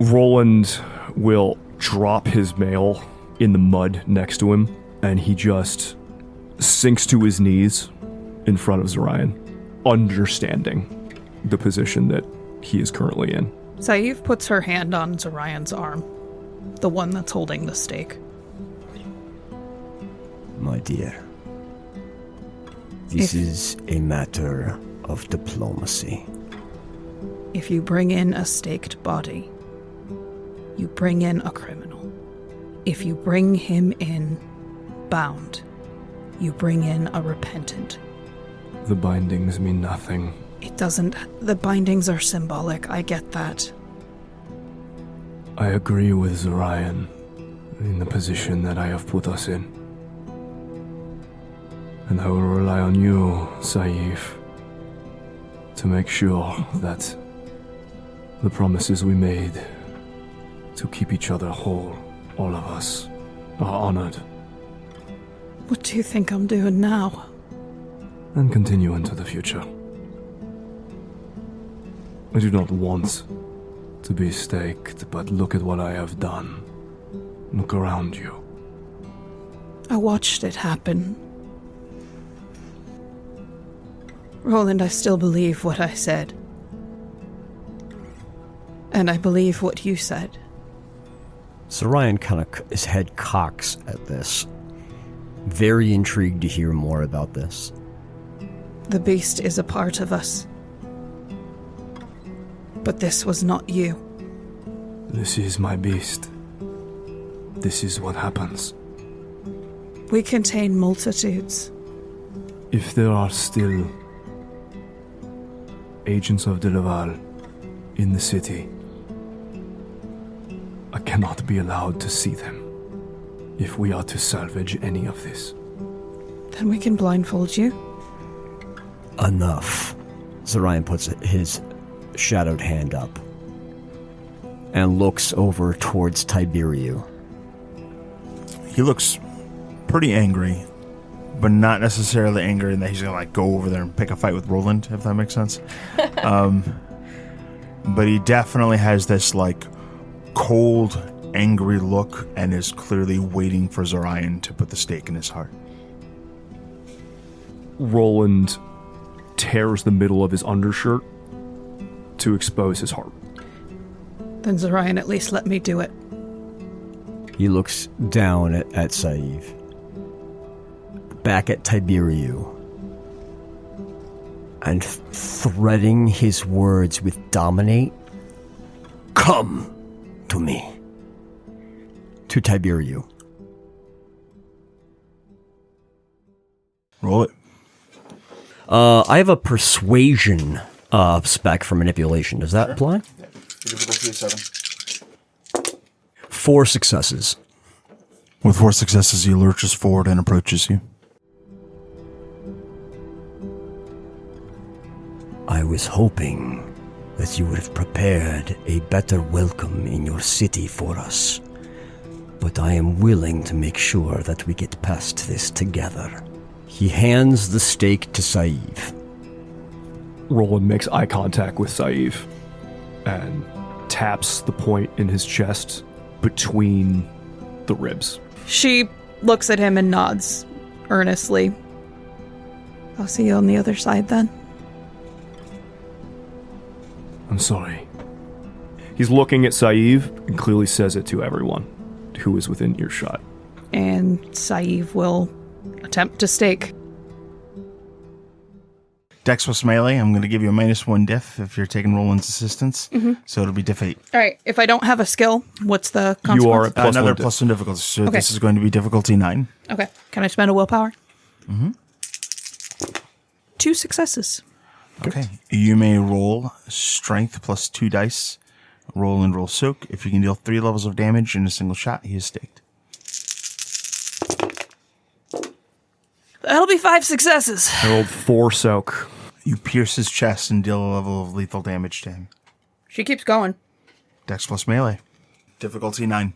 S1: Roland will drop his mail in the mud next to him, and he just sinks to his knees in front of Zorion, understanding the position that he is currently in.
S4: Saif puts her hand on Zorion's arm, the one that's holding the stake.
S5: My dear, this is a matter of diplomacy.
S4: If you bring in a staked body, you bring in a criminal. If you bring him in bound, you bring in a repentant.
S1: The bindings mean nothing.
S4: It doesn't. The bindings are symbolic, I get that.
S1: I agree with Zorion in the position that I have put us in. And I will rely on you, Saif, to make sure that the promises we made to keep each other whole, all of us, are honored.
S4: What do you think I'm doing now?
S1: And continue into the future. I do not want to be staked, but look at what I have done. Look around you.
S4: I watched it happen. Roland, I still believe what I said. And I believe what you said.
S5: Zorion kind of, his head cocks at this. Very intrigued to hear more about this.
S4: The beast is a part of us. But this was not you.
S1: This is my beast. This is what happens.
S4: We contain multitudes.
S1: If there are still agents of Delaval in the city. I cannot be allowed to see them if we are to salvage any of this.
S4: Then we can blindfold you.
S5: Enough. Zorion puts his shadowed hand up and looks over towards Tiberiu.
S2: He looks pretty angry, but not necessarily angry in that he's gonna go over there and pick a fight with Roland, if that makes sense. But he definitely has this cold, angry look and is clearly waiting for Zorion to put the stake in his heart.
S1: Roland tears the middle of his undershirt to expose his heart.
S4: Then Zorion, at least let me do it.
S5: He looks down at Saeed, back at Tiberiu, and threading his words with dominate, "Come to me." To Tiberiu.
S2: Roll it.
S5: I have a persuasion spec for manipulation. Does that apply?
S2: Difficulty is 7.
S5: 4 successes.
S2: With 4 successes, he lurches forward and approaches you.
S5: I was hoping that you would have prepared a better welcome in your city for us, but I am willing to make sure that we get past this together. He hands the stake to Saeed.
S1: Roland makes eye contact with Saeed and taps the point in his chest between the ribs.
S4: She looks at him and nods earnestly. I'll see you on the other side then.
S1: I'm sorry. He's looking at Saeed and clearly says it to everyone who is within earshot.
S4: And Saeed will attempt to stake.
S2: Dex plus melee, I'm going to give you a -1 diff if you're taking Roland's assistance. So it'll be diff 8.
S4: All right, if I don't have a skill, what's the consequence?
S1: You are at plus
S2: Another
S1: one
S2: +1 difficulty, so
S4: Okay.
S2: this is going to be difficulty 9.
S4: Okay, can I spend a willpower? 2 successes.
S2: Okay. You may roll strength plus 2 dice. Roll and roll soak. If you can deal 3 levels of damage in a single shot, he is staked.
S4: That'll be 5 successes.
S1: I rolled 4 soak.
S2: You pierce his chest and deal a level of lethal damage to him.
S4: She keeps going.
S2: Dex plus melee. Difficulty 9.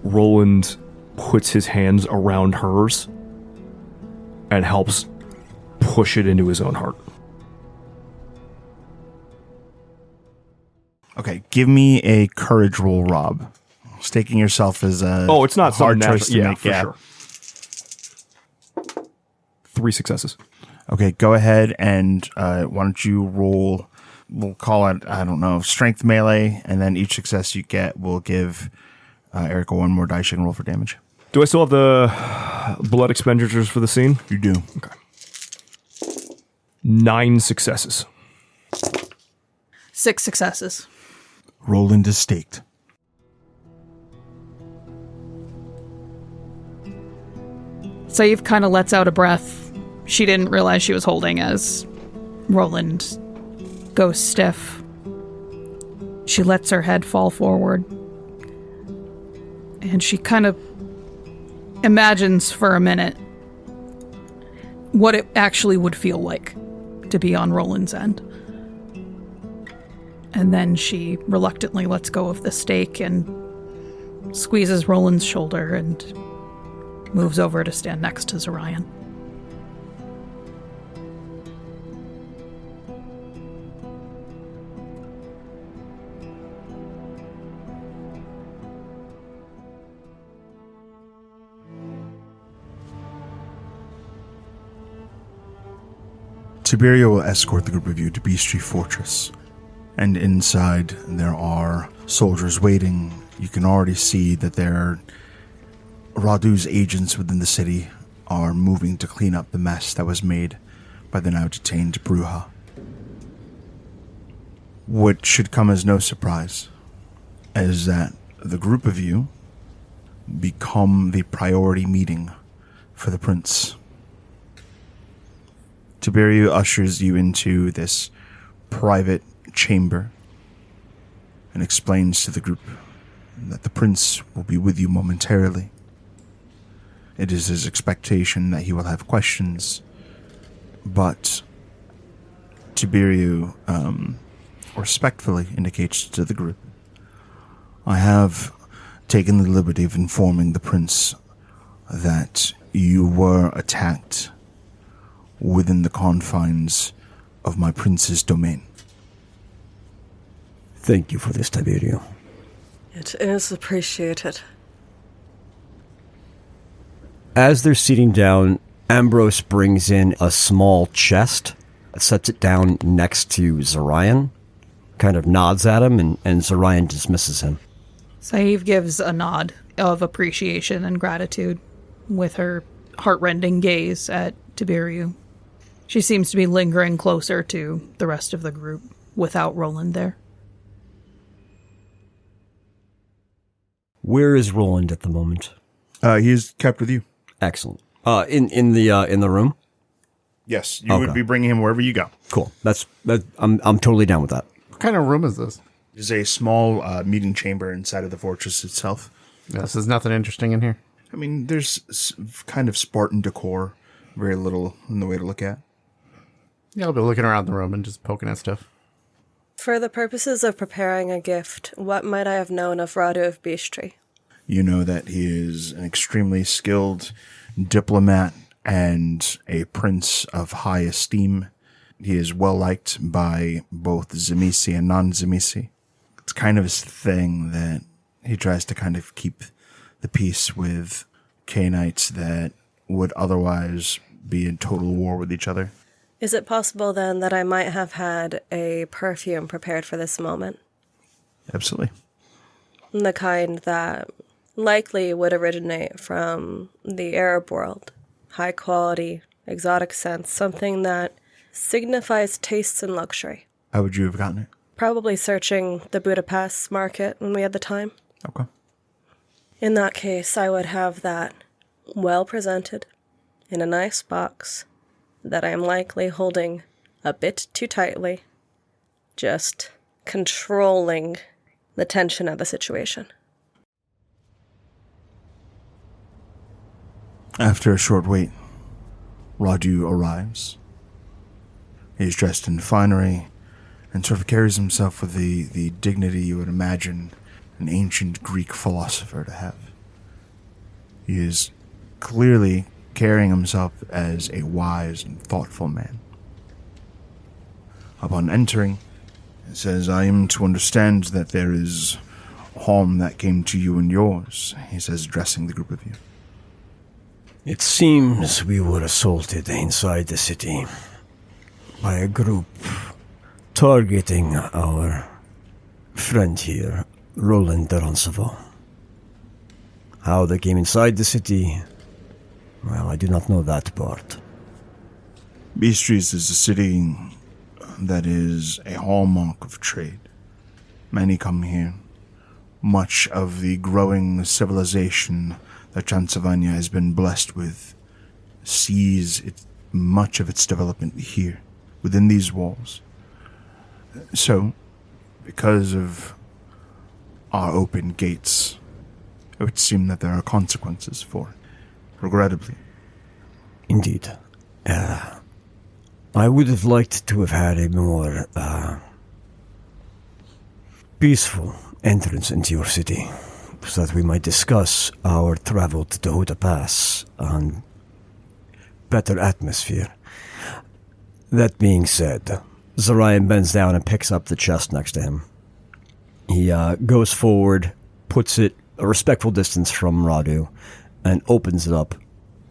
S1: Roland puts his hands around hers and helps push it into his own heart.
S2: Okay, give me a courage roll, Rob. Staking yourself is a
S1: It's not
S2: hard
S1: something
S2: choice
S1: natural.
S2: to make.
S1: For sure. 3 successes.
S2: Okay, go ahead and why don't you roll, we'll call it, I don't know, strength melee, and then each success you get will give Erika 1 more dice you can roll for damage.
S1: Do I still have the blood expenditures for the scene?
S2: You do.
S1: Okay. 9 successes.
S4: 6 successes.
S2: Roland is staked.
S4: Saeed kind of lets out a breath. She didn't realize she was holding as Roland goes stiff. She lets her head fall forward. And she kind of imagines for a minute what it actually would feel like to be on Roland's end. And then she reluctantly lets go of the stake and squeezes Roland's shoulder and moves over to stand next to Zorion.
S2: Tiberio will escort the group of you to Bistrița Fortress. And inside, there are soldiers waiting. You can already see that Radu's agents within the city are moving to clean up the mess that was made by the now detained Bruja. What should come as no surprise is that the group of you become the priority meeting for the prince. Tiberiu ushers you into this private chamber and explains to the group that the prince will be with you momentarily. It is his expectation that he will have questions, but Tiberiu respectfully indicates to the group, I have taken the liberty of informing the prince that you were attacked within the confines of my prince's domain.
S5: Thank you for this, Tiberiu.
S3: It is appreciated.
S5: As they're sitting down, Ambrose brings in a small chest, sets it down next to Zorion, kind of nods at him, and Zorion dismisses him.
S4: Saif gives a nod of appreciation and gratitude with her heartrending gaze at Tiberiu. She seems to be lingering closer to the rest of the group without Roland there.
S5: Where is Roland at the moment?
S2: He is kept with you.
S5: Excellent. In the room?
S2: Yes, you would be bringing him wherever you go.
S5: Cool. I'm totally down with that.
S6: What kind of room is this?
S2: It is a small meeting chamber inside of the fortress itself.
S6: Yes, there's nothing interesting in here.
S2: I mean, there's kind of Spartan decor, very little in the way to look at.
S6: Yeah, I'll be looking around the room and just poking at stuff.
S3: For the purposes of preparing a gift, what might I have known of Radu of Bistrița?
S2: You know that he is an extremely skilled diplomat and a prince of high esteem. He is well liked by both Tzimisce and non-Tzimisce. It's kind of his thing that he tries to kind of keep the peace with Cainites that would otherwise be in total war with each other.
S3: Is it possible then that I might have had a perfume prepared for this moment?
S2: Absolutely.
S3: The kind that likely would originate from the Arab world. High quality, exotic scents, something that signifies tastes and luxury.
S2: How would you have gotten it?
S3: Probably searching the Budapest market when we had the time.
S2: Okay.
S3: In that case, I would have that well presented in a nice box that I am likely holding a bit too tightly, just controlling the tension of the situation.
S2: After a short wait, Radu arrives. He is dressed in finery and sort of carries himself with the dignity you would imagine an ancient Greek philosopher to have. He is clearly carrying himself as a wise and thoughtful man. Upon entering, he says, I am to understand that there is harm that came to you and yours, he says, addressing the group of you.
S5: It seems we were assaulted inside the city by a group targeting our friend here, Roland de Roncevaux. How they came inside the city, well, I do not know that part.
S2: Bistrița is a city that is a hallmark of trade. Many come here. Much of the growing civilization that Transylvania has been blessed with sees much of its development here, within these walls. So, because of our open gates, it would seem that there are consequences for it, regrettably.
S5: Indeed. I would have liked to have had a more peaceful entrance into your city, so that we might discuss our travel to the Huda Pass on better atmosphere. That being said, Zorion bends down and picks up the chest next to him. He goes forward, puts it a respectful distance from Radu, and opens it up,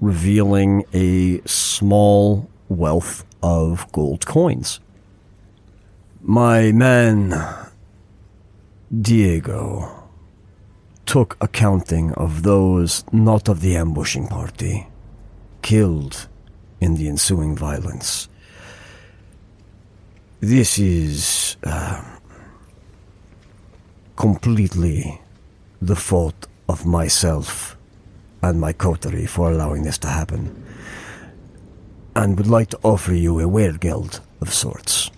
S5: revealing a small wealth of gold coins. My man, Diego, took accounting of those not of the ambushing party, killed in the ensuing violence. This is completely the fault of myself and my coterie for allowing this to happen. and would like to offer you a weregild of sorts.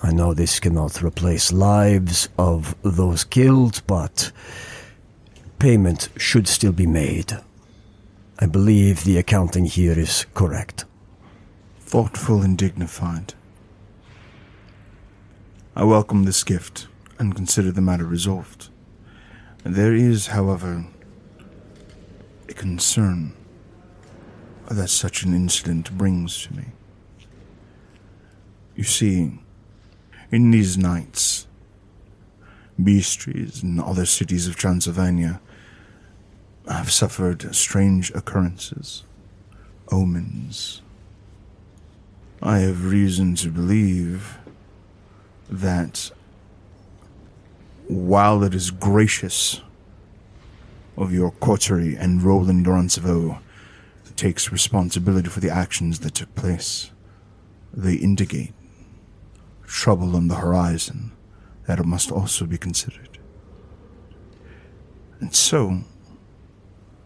S5: I know this cannot replace lives of those killed, but payment should still be made. I believe the accounting here is correct.
S2: Thoughtful and dignified. I welcome this gift and consider the matter resolved. There is, however, a concern that such an incident brings to me. You see, in these nights, Bistrița and other cities of Transylvania have suffered strange occurrences, omens. I have reason to believe that while it is gracious of your coterie and Roland Roncevaux takes responsibility for the actions that took place, they indicate trouble on the horizon that it must also be considered. And so,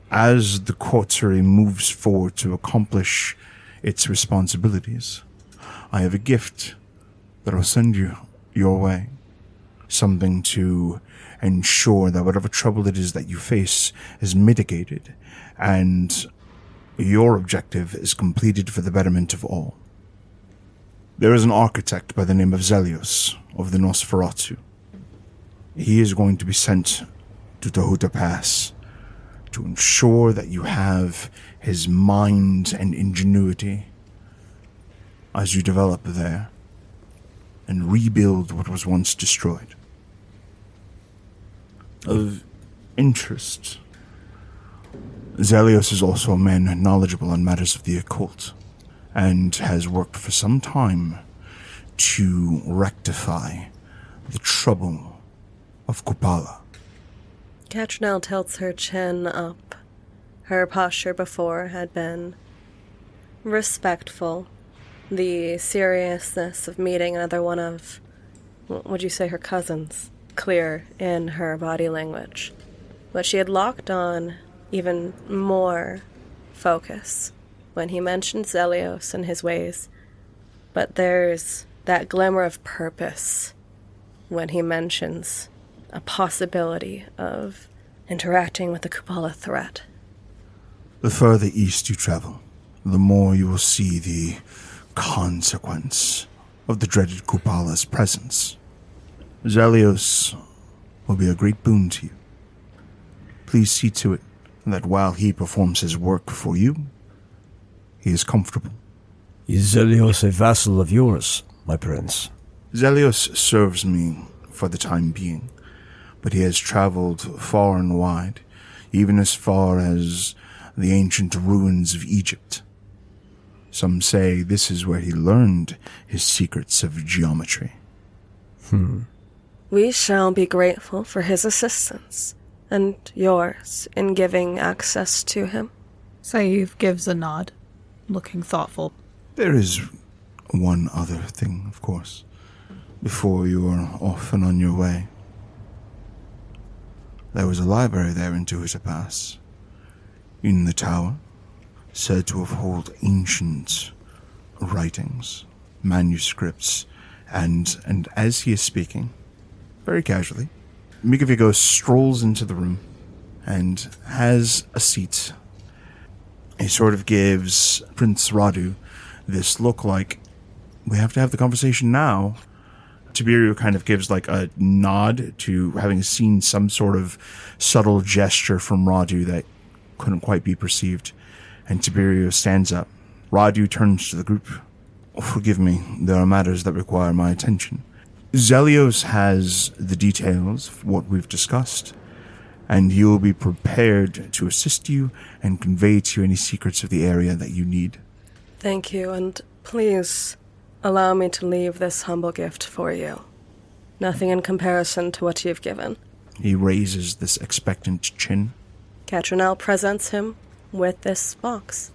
S2: as the coterie moves forward to accomplish its responsibilities, I have a gift that I'll send you your way. Something to ensure that whatever trouble it is that you face is mitigated and your objective is completed for the betterment of all. There is an architect by the name of Zelios of the Nosferatu. He is going to be sent to Tahuta Pass to ensure that you have his mind and ingenuity as you develop there and rebuild what was once destroyed. Of interest, Zelios is also a man knowledgeable on matters of the occult and has worked for some time to rectify the trouble of Kupala.
S3: Catrinel tilts her chin up. Her posture before had been respectful. The seriousness of meeting another one of, would you say, her cousins, clear in her body language. But she had locked on even more focus when he mentioned Zelios and his ways. But there's that glimmer of purpose when he mentions a possibility of interacting with the Kupala threat.
S2: The further east you travel, the more you will see the consequence of the dreaded Kupala's presence. Zelios will be a great boon to you. Please see to it that while he performs his work for you, he is comfortable.
S5: Is Zelios a vassal of yours, my prince?
S2: Zelios serves me for the time being, but he has traveled far and wide, even as far as the ancient ruins of Egypt. Some say this is where he learned his secrets of geometry.
S3: We shall be grateful for his assistance, and yours in giving access to him.
S4: Saif gives a nod, looking thoughtful.
S2: There is one other thing, of course, before you are off and on your way. There was a library there in Tahuta Pass, in the tower, said to have held ancient writings, manuscripts, and as he is speaking, very casually, Mikoviko strolls into the room and has a seat. He sort of gives Prince Radu this look like, we have to have the conversation now. Tiberio kind of gives like a nod to having seen some sort of subtle gesture from Radu that couldn't quite be perceived. And Tiberio stands up. Radu turns to the group. Forgive me, there are matters that require my attention. Zelios has the details of what we've discussed, and he will be prepared to assist you and convey to you any secrets of the area that you need.
S3: Thank you, and please allow me to leave this humble gift for you. Nothing in comparison to what you've given.
S2: He raises this expectant chin.
S3: Catrinel presents him with this box.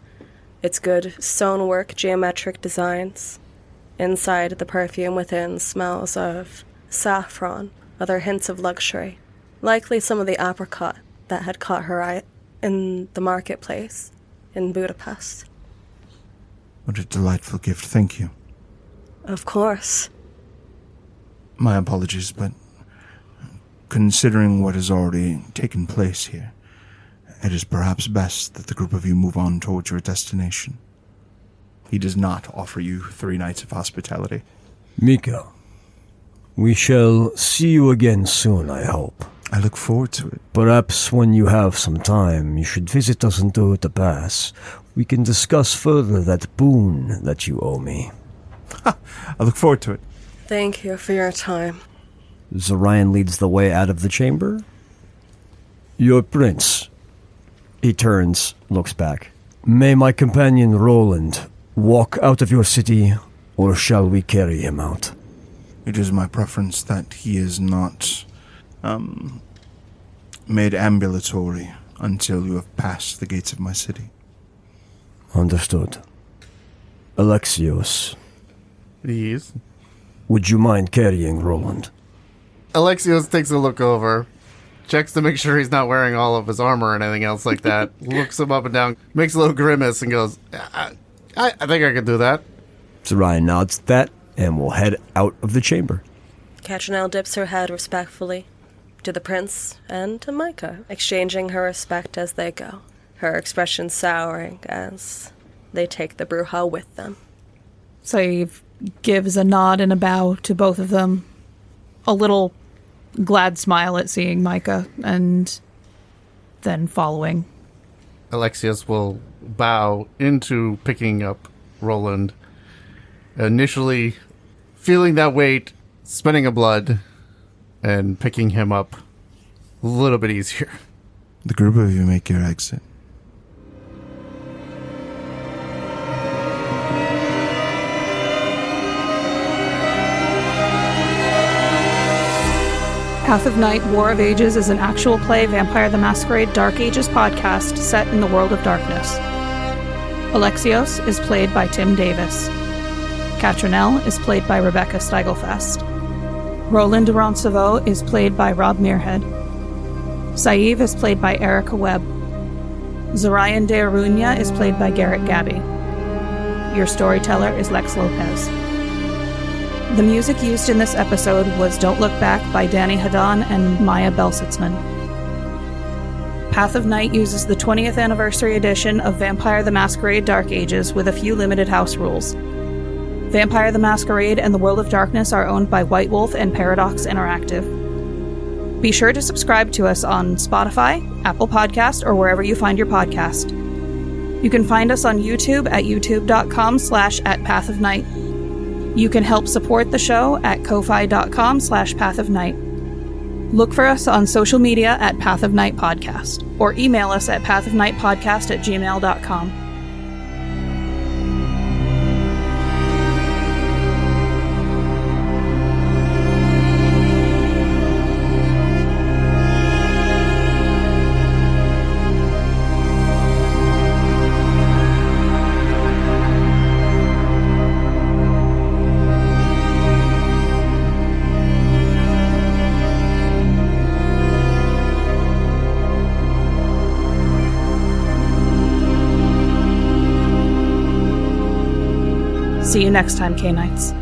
S3: It's good stonework, geometric designs. Inside, the perfume within smells of saffron, other hints of luxury. Likely some of the apricot that had caught her eye in the marketplace in Budapest.
S2: What a delightful gift, thank you.
S3: Of course.
S2: My apologies, but considering what has already taken place here, it is perhaps best that the group of you move on towards your destination. He does not offer you 3 nights of hospitality.
S5: Mika, we shall see you again soon, I hope.
S2: I look forward to it.
S5: Perhaps when you have some time, you should visit us in the pass. We can discuss further that boon that you owe me.
S2: I look forward to it.
S3: Thank you for your time.
S5: Zorion leads the way out of the chamber. Your prince. He turns, looks back. May my companion Roland walk out of your city, or shall we carry him out?
S2: It is my preference that he is not made ambulatory until you have passed the gates of my city.
S5: Understood. Alexios,
S6: Please.
S5: would you mind carrying Roland?
S6: Alexios takes a look over, checks to make sure he's not wearing all of his armor or anything else like that, looks him up and down, makes a little grimace and goes, I think I can do that.
S5: Zorion nods at that, and will head out of the chamber.
S3: Catrinel dips her head respectfully to the prince and to Micah, exchanging her respect as they go, her expression souring as they take the Bruja with them.
S4: Saeed gives a nod and a bow to both of them, a little glad smile at seeing Micah, and then following.
S6: Alexios will bow into picking up Roland, initially feeling that weight, spinning a blood, and picking him up a little bit easier.
S2: The group of you make your exit.
S4: Path of Night, War of Ages is an actual play Vampire the Masquerade Dark Ages podcast set in the world of darkness. Alexios is played by Tim Davis. Catrinel is played by Rebecca Steigelfest. Roland de Roncevaux is played by Rob Muirhead. Saeed is played by Erika Webb. Zorion de Iruña is played by Garrett Gabbey. Your storyteller is Lex Lopez. The music used in this episode was Don't Look Back by DaniHaDani and Maya Belsitzman. Path of Night uses the 20th anniversary edition of Vampire the Masquerade Dark Ages with a few limited house rules. Vampire the Masquerade and the World of Darkness are owned by White Wolf and Paradox Interactive. Be sure to subscribe to us on Spotify, Apple Podcast, or wherever you find your podcast. You can find us on YouTube at youtube.com/@pathofnight. You can help support the show at ko-fi.com/pathofnight. Look for us on social media at Path of Night Podcast, or email us at pathofnightpodcast@gmail.com. See you next time, K-Knights.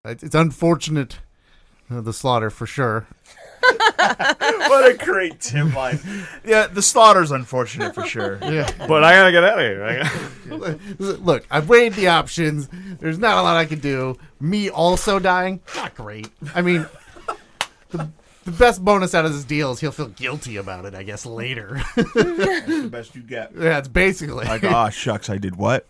S6: It's unfortunate, the slaughter for sure.
S2: What a great Tim line. Yeah, the slaughter's unfortunate for sure.
S6: Yeah.
S1: But I gotta get out of here.
S6: Look, I've weighed the options. There's not a lot I can do. Me also dying, not great. I mean, the best bonus out of this deal is he'll feel guilty about it, I guess, later.
S2: That's the best you get.
S6: Yeah, it's basically.
S2: Like, oh, shucks, I did what?